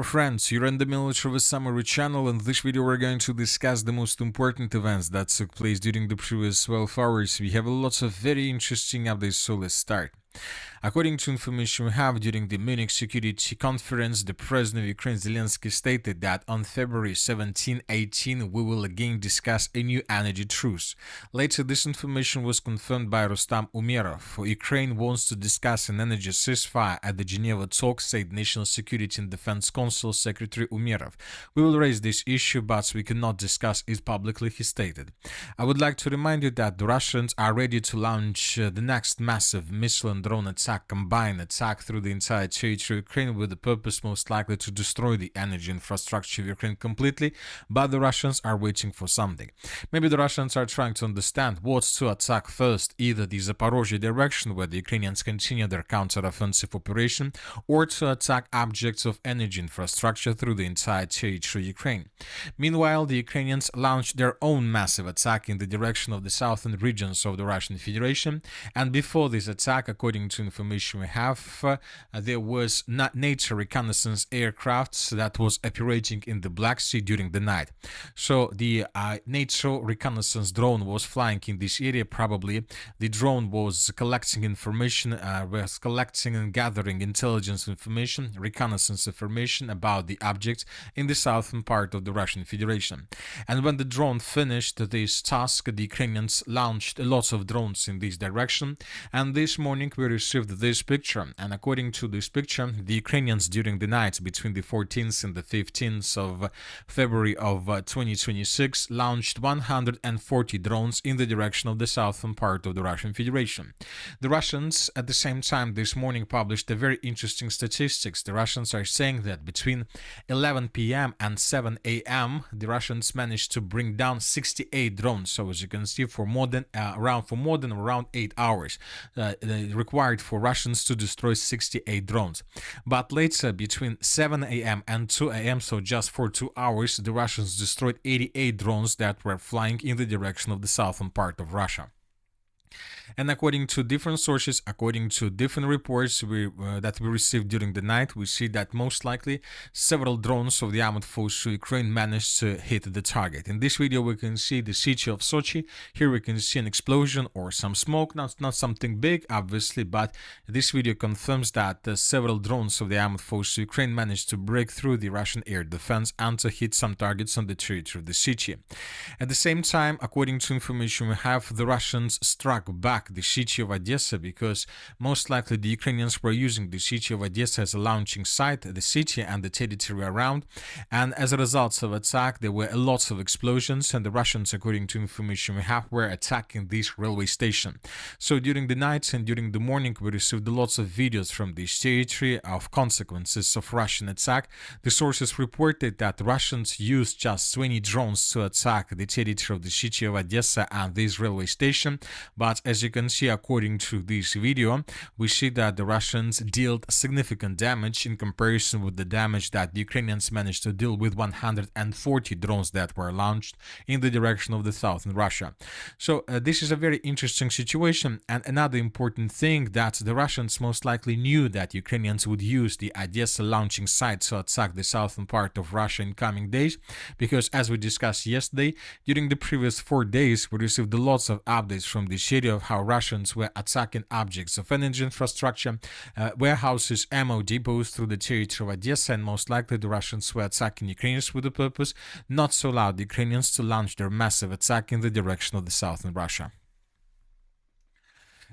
Friends, you're in the military summary channel. In this video we're going to discuss the most important events that took place during the previous 12 hours. We have lots of very interesting updates, so let's start. According to information we have, during the Munich Security Conference, the President of Ukraine Zelensky stated that on February 17-18 we will again discuss a new energy truce. Later, this information was confirmed by Rustam Umerov. Ukraine wants to discuss an energy ceasefire at the Geneva talks, said National Security and Defense Council Secretary Umerov. We will raise this issue, but we cannot discuss it publicly, he stated. I would like to remind you that the Russians are ready to launch the next massive missile and drone combined attack through the entire territory of Ukraine, with the purpose most likely to destroy the energy infrastructure of Ukraine completely, but the Russians are waiting for something. Maybe the Russians are trying to understand what to attack first, either the Zaporizhzhia direction, where the Ukrainians continue their counter-offensive operation, or to attack objects of energy infrastructure through the entire territory of Ukraine. Meanwhile, the Ukrainians launched their own massive attack in the direction of the southern regions of the Russian Federation, and before this attack, according to information we have, there was NATO reconnaissance aircraft that was operating in the Black Sea during the night. So the NATO reconnaissance drone was flying in this area. Probably the drone was collecting information, was collecting and gathering intelligence information, reconnaissance information about the objects in the southern part of the Russian Federation. And when the drone finished this task, the Ukrainians launched lots of drones in this direction. And this morning we received this picture, and according to this picture, the Ukrainians during the night between the 14th and the 15th of February of 2026 launched 140 drones in the direction of the southern part of the Russian Federation. The Russians at the same time this morning published a very interesting statistics. The Russians are saying that between 11 p.m. and 7 a.m. the Russians managed to bring down 68 drones. So as you can see, for more than around 8 hours required for Russians to destroy 68 drones. But later, between 7 a.m. and 2 a.m., so just for 2 hours, the Russians destroyed 88 drones that were flying in the direction of the southern part of Russia. And according to different sources, according to different reports that we received during the night, we see that most likely several drones of the armed forces of Ukraine managed to hit the target. In this video, we can see the city of Sochi. Here we can see an explosion or some smoke, not something big, obviously, but this video confirms that several drones of the armed forces of Ukraine managed to break through the Russian air defense and to hit some targets on the territory of the city. At the same time, according to information we have, the Russians struck back the city of Odessa, because most likely the Ukrainians were using the city of Odessa as a launching site, the city and the territory around, and as a result of attack there were lots of explosions, and the Russians, according to information we have, were attacking this railway station. So during the night and during the morning we received lots of videos from this territory of consequences of Russian attack. The sources reported that Russians used just 20 drones to attack the territory of the city of Odessa and this railway station, but as you can see, according to this video, we see that the Russians dealt significant damage in comparison with the damage that the Ukrainians managed to deal with 140 drones that were launched in the direction of the southern Russia. So this is a very interesting situation, and another important thing, that the Russians most likely knew that Ukrainians would use the Odessa launching site to attack the southern part of Russia in coming days, because as we discussed yesterday, during the previous 4 days we received lots of updates from this area of how Russians were attacking objects of energy infrastructure, warehouses, ammo depots through the territory of Odessa, and most likely the Russians were attacking Ukrainians with the purpose not to allow the Ukrainians to launch their massive attack in the direction of the southern Russia.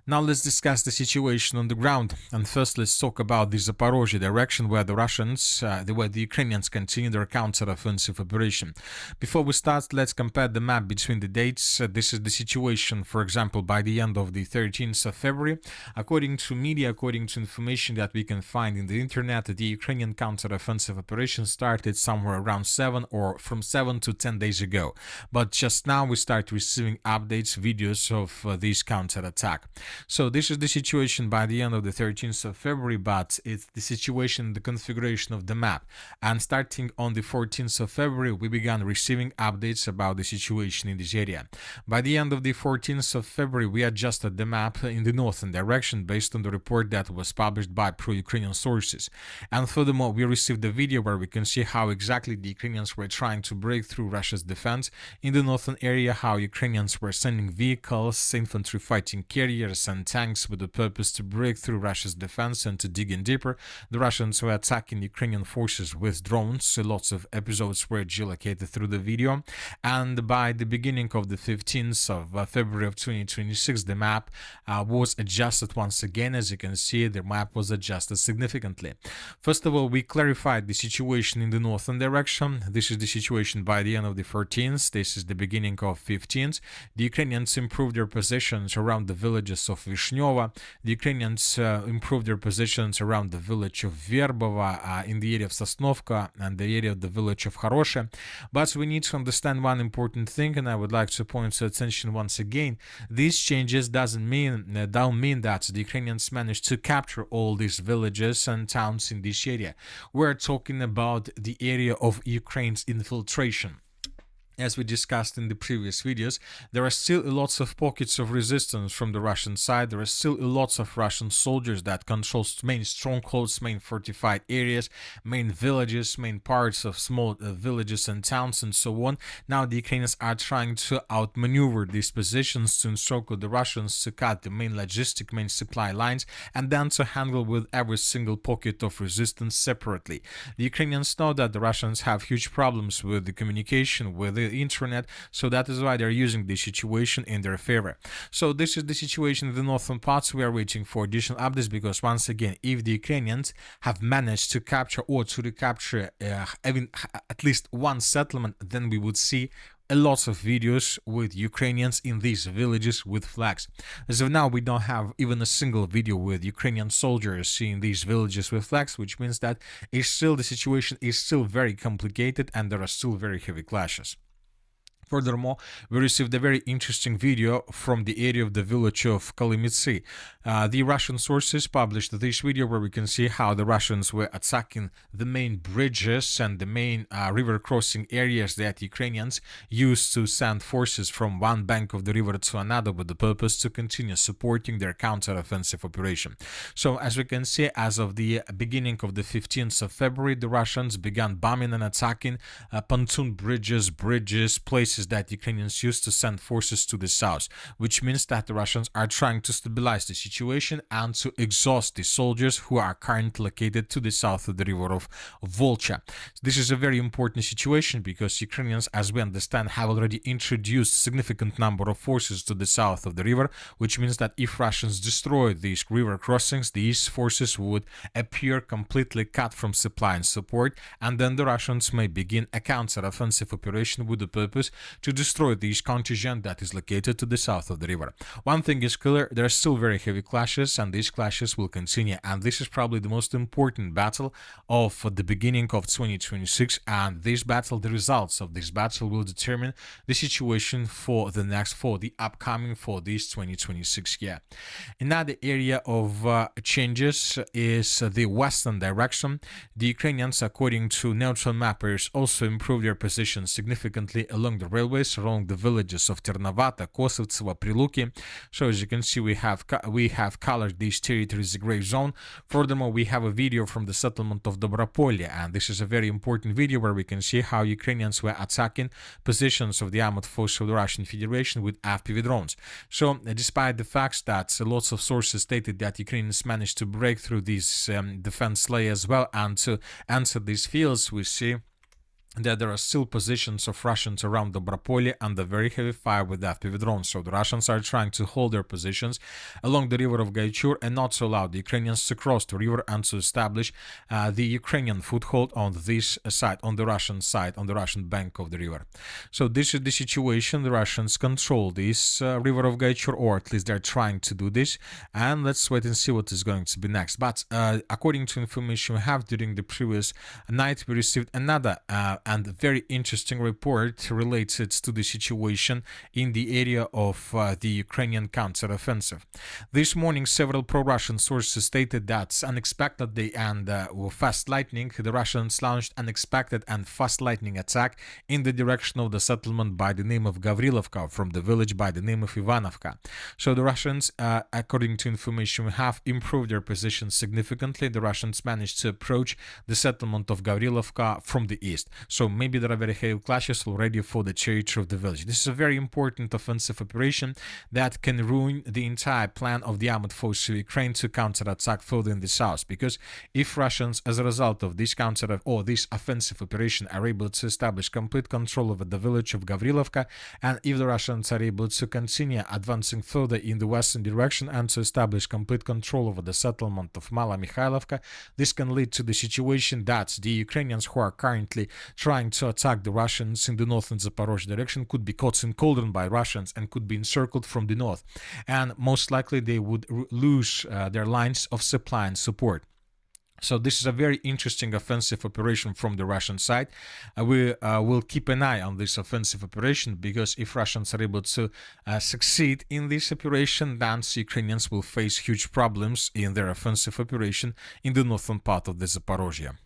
Now let's discuss the situation on the ground, and first let's talk about the Zaporizhzhia direction, where the Ukrainians continue their counter-offensive operation. Before we start, let's compare the map between the dates. This is the situation, for example, by the end of the 13th of February. According to media, according to information that we can find in the internet, the Ukrainian counter-offensive operation started somewhere around 7 to 10 days ago. But just now we start receiving updates, videos of this counter-attack. So this is the situation by the end of the 13th of February, but it's the situation, the configuration of the map. And starting on the 14th of February, we began receiving updates about the situation in this area. By the end of the 14th of February, we adjusted the map in the northern direction based on the report that was published by pro-Ukrainian sources. And furthermore, we received a video where we can see how exactly the Ukrainians were trying to break through Russia's defense in the northern area, how Ukrainians were sending vehicles, infantry fighting carriers and tanks with the purpose to break through Russia's defense and to dig in deeper. The Russians were attacking Ukrainian forces with drones, so lots of episodes were geolocated through the video. And by the beginning of the 15th of February of 2026, the map was adjusted once again. As you can see, the map was adjusted significantly. First of all, we clarified the situation in the northern direction. This is the situation by the end of the 14th. This is the beginning of 15th. The Ukrainians improved their positions around the villages of Vishneva. The Ukrainians improved their positions around the village of Verbova, in the area of Sosnovka and the area of the village of Хороше. But we need to understand one important thing, and I would like to point to attention once again. These changes don't mean that the Ukrainians managed to capture all these villages and towns in this area. We're talking about the area of Ukraine's infiltration. As we discussed in the previous videos, there are still lots of pockets of resistance from the Russian side. There are still lots of Russian soldiers that control main strongholds, main fortified areas, main villages, main parts of small villages and towns, and so on. Now the Ukrainians are trying to outmaneuver these positions to encircle the Russians, to cut the main logistic, main supply lines, and then to handle with every single pocket of resistance separately. The Ukrainians know that the Russians have huge problems with the communication, with the internet, so that is why they're using this situation in their favor. So this is the situation in the northern parts. We are waiting for additional updates, because once again, if the Ukrainians have managed to capture or to recapture even at least one settlement, then we would see a lot of videos with Ukrainians in these villages with flags. As of now, we don't have even a single video with Ukrainian soldiers in these villages with flags, which means that the situation is still very complicated and there are still very heavy clashes. Furthermore, we received a very interesting video from the area of the village of Kalimitsy. The Russian sources published this video where we can see how the Russians were attacking the main bridges and the main river crossing areas that Ukrainians used to send forces from one bank of the river to another with the purpose to continue supporting their counter-offensive operation. So as we can see, as of the beginning of the 15th of February, the Russians began bombing and attacking pontoon bridges, places that Ukrainians used to send forces to the south, which means that the Russians are trying to stabilize the situation and to exhaust the soldiers who are currently located to the south of the river of Volcha. This is a very important situation because Ukrainians, as we understand, have already introduced a significant number of forces to the south of the river, which means that if Russians destroy these river crossings, these forces would appear completely cut from supply and support, and then the Russians may begin a counter-offensive operation with the purpose to destroy this contingent that is located to the south of the river. One thing is clear, there are still very heavy clashes, and these clashes will continue, and this is probably the most important battle of the beginning of 2026, and the results of this battle will determine the situation for the upcoming 2026 year. Another area of changes is the western direction. The Ukrainians, according to neutral mappers, also improved their position significantly along the railways, along the villages of Ternavata, Kosovtsevo, Priluki. So as you can see, we have colored these territories a gray zone. Furthermore, we have a video from the settlement of Dobropolye, and this is a very important video where we can see how Ukrainians were attacking positions of the armored force of the Russian Federation with FPV drones. So despite the fact that lots of sources stated that Ukrainians managed to break through these defense layers well and to enter these fields, we see that there are still positions of Russians around Dobropolye under very heavy fire with FPV drones. So the Russians are trying to hold their positions along the river of Gaichur and not to allow the Ukrainians to cross the river and to establish the Ukrainian foothold on this side, on the Russian side, on the Russian bank of the river. So this is the situation. The Russians control this river of Gaichur, or at least they're trying to do this. And let's wait and see what is going to be next. But according to information we have, during the previous night, we received another and a very interesting report related to the situation in the area of the Ukrainian counteroffensive. This morning, several pro-Russian sources stated that unexpectedly and fast lightning, the Russians launched unexpected and fast lightning attack in the direction of the settlement by the name of Gavrilovka from the village by the name of Ivanovka. So the Russians, according to information we have, improved their position significantly. The Russians managed to approach the settlement of Gavrilovka from the east. So maybe there are very heavy clashes already for the territory of the village. This is a very important offensive operation that can ruin the entire plan of the armed forces of Ukraine to counterattack further in the south. Because if Russians, as a result of this this offensive operation, are able to establish complete control over the village of Gavrilovka, and if the Russians are able to continue advancing further in the western direction and to establish complete control over the settlement of Mala Mikhailovka, this can lead to the situation that the Ukrainians who are currently trying to attack the Russians in the north and Zaporizhzhia direction could be caught in cauldron by Russians and could be encircled from the north, and most likely they would lose their lines of supply and support. So this is a very interesting offensive operation from the Russian side. We will keep an eye on this offensive operation, because if Russians are able to succeed in this operation, then the Ukrainians will face huge problems in their offensive operation in the northern part of the Zaporizhzhia.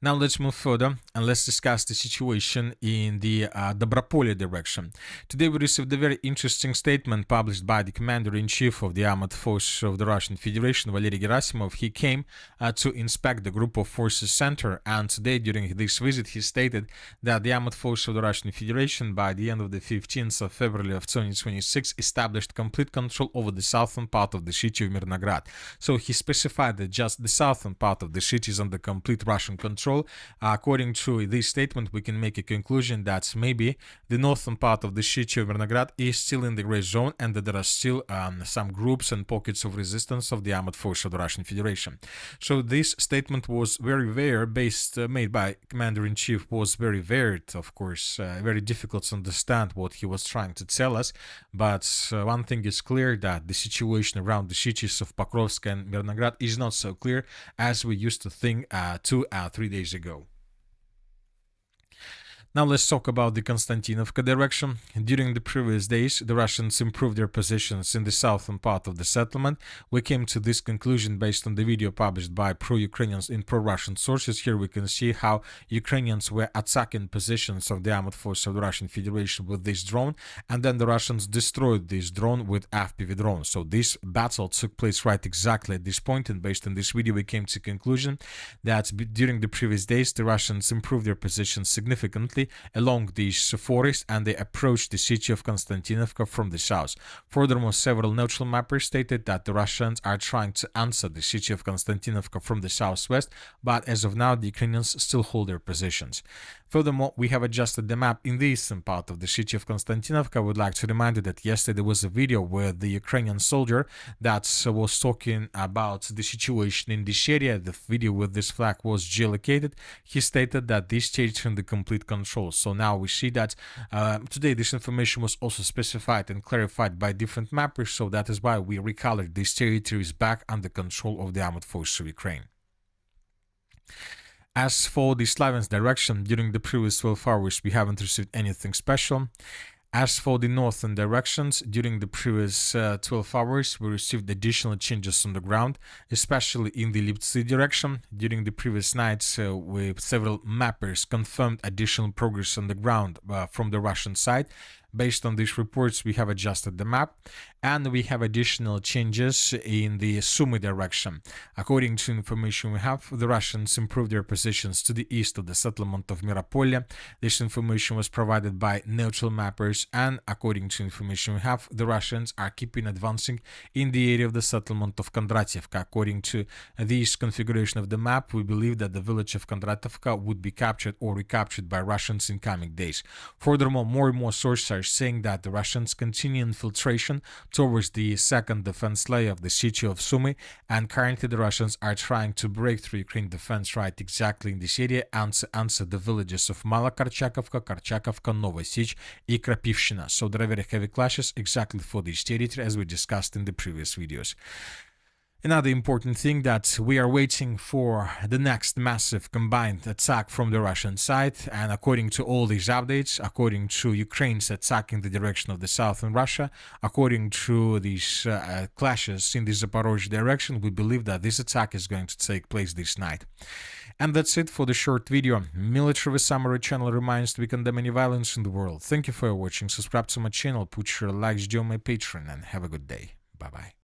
Now let's move further and let's discuss the situation in the Dobropolye direction. Today we received a very interesting statement published by the Commander-in-Chief of the Armed Forces of the Russian Federation, Valery Gerasimov. He came to inspect the Group of Forces Center, and today during this visit he stated that the Armed Forces of the Russian Federation by the end of the 15th of February of 2026 established complete control over the southern part of the city of Mirnograd. So he specified that just the southern part of the city is under complete Russian control. According to this statement, we can make a conclusion that maybe the northern part of the city of Mirnograd is still in the gray zone, and that there are still some groups and pockets of resistance of the armed forces of the Russian Federation. So this statement was very varied, made by Commander-in-Chief, was very varied, of course, very difficult to understand what he was trying to tell us, but one thing is clear, that the situation around the cities of Pokrovsk and Mirnograd is not so clear as we used to think 2 or 3 days ago. Now let's talk about the Konstantinovka direction. During the previous days, the Russians improved their positions in the southern part of the settlement. We came to this conclusion based on the video published by pro-Ukrainians in pro-Russian sources. Here we can see how Ukrainians were attacking positions of the armed forces of the Russian Federation with this drone, and then the Russians destroyed this drone with FPV drones. So this battle took place right exactly at this point, and based on this video we came to the conclusion that during the previous days the Russians improved their positions significantly along this forest, and they approached the city of Konstantinovka from the south. Furthermore, several neutral mappers stated that the Russians are trying to answer the city of Konstantinovka from the southwest, but as of now the Ukrainians still hold their positions. Furthermore, we have adjusted the map in the eastern part of the city of Konstantinovka. I would like to remind you that yesterday there was a video where the Ukrainian soldier that was talking about the situation in this area. The video with this flag was geolocated. He stated that this state is under complete control. So now we see that today this information was also specified and clarified by different mappers. So that is why we recolored these territories back under control of the armed forces of Ukraine. As for the Slaviansk direction, during the previous 12 hours we haven't received anything special. As for the northern directions, during the previous 12 hours we received additional changes on the ground, especially in the Liptsy direction. During the previous nights several mappers confirmed additional progress on the ground from the Russian side. Based on these reports, we have adjusted the map, and we have additional changes in the Sumy direction. According to information we have, the Russians improved their positions to the east of the settlement of Miropolye. This information was provided by neutral mappers, and according to information we have, the Russians are keeping advancing in the area of the settlement of Kondratyevka. According to this configuration of the map, we believe that the village of Kondratyevka would be captured or recaptured by Russians in coming days. Furthermore, more and more sources are are saying that the Russians continue infiltration towards the second defense layer of the city of Sumy, and currently the Russians are trying to break through Ukraine defense right exactly in this area and to answer the villages of Mala Karchakovka, Karchakovka, Nova Sich, and Krapivshina. So there are very heavy clashes exactly for this territory, as we discussed in the previous videos. Another important thing that we are waiting for the next massive combined attack from the Russian side, and according to all these updates, according to Ukraine's attack in the direction of the southern Russia, according to these clashes in the Zaporizhzhia direction, we believe that this attack is going to take place this night. And that's it for the short video. Military Summary channel reminds we condemn any violence in the world. Thank you for watching, subscribe to my channel, put your likes, join my Patreon, and have a good day. Bye bye.